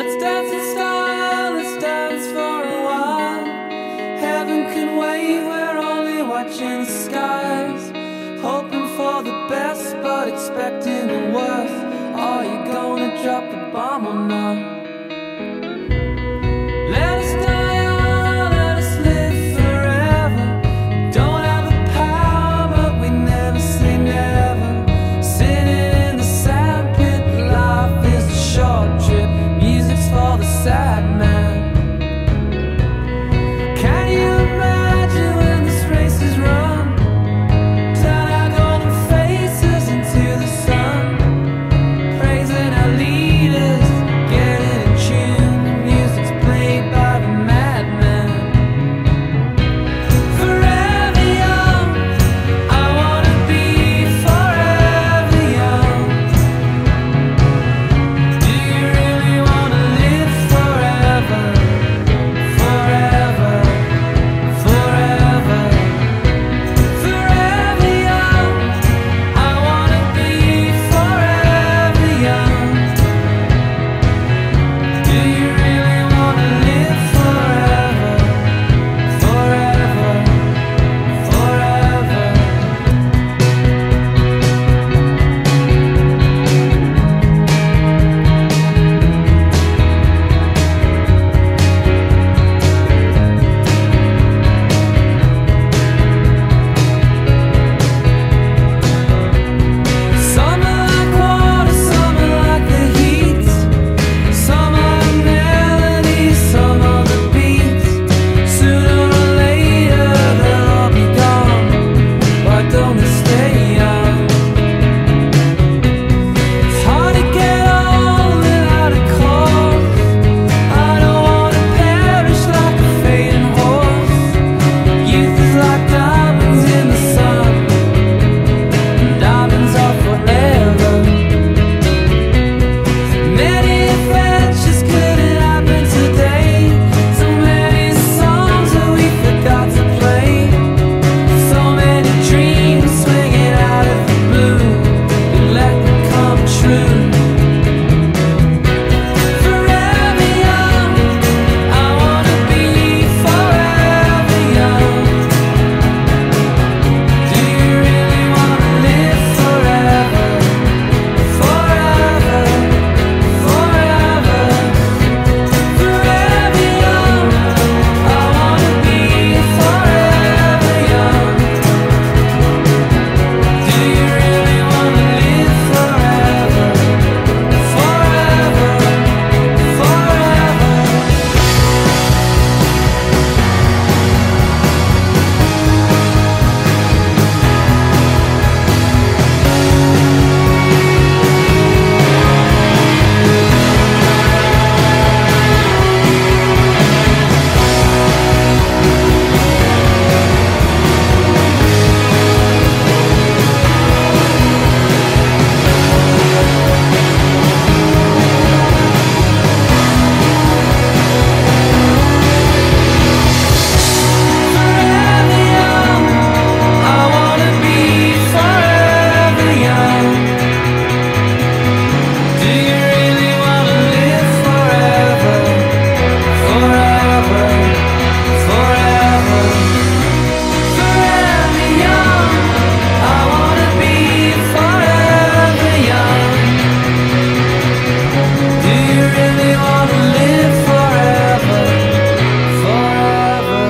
Let's dance in style, let's dance for a while. Heaven can wait, we're only watching the skies, hoping for the best but expecting the worst. Are you gonna drop the bomb or not? Let us die young, let us live forever. Don't have the power but we never say never. Sitting in the sandpit, life is a short trip. Music's for the sad man. Can you imagine when this race is run? Turn our golden faces into the sun, praising our leaders, getting in tune. Music's played by the madman. Forever young, I wanna be forever young. Do you really wanna live forever? Forever, forever, forever young. I wanna be forever young. Do you really wanna live forever? Forever, forever. Summer like water, summer like the heat. Some are the melodies, some are the beats. Sooner or later they'll all be gone. Why don't they stay young? It's hard to get on without a cause. I don't wanna perish like a fading horse. Youth is like diamonds in the sun. Diamonds are forever. Many adventures couldn't happen today. So many songs that we forgot to play. So many dreams swinging out of the blue. We let them come true. Forever young, I wanna be forever young. Do you really wanna live forever? Forever, forever, forever young. I wanna be forever young. Do you really wanna live forever? Forever, forever. Forever young, I wanna be forever young. Do you really wanna live forever? Forever, forever, forever young. I wanna be forever young. Do you really wanna live forever? Forever.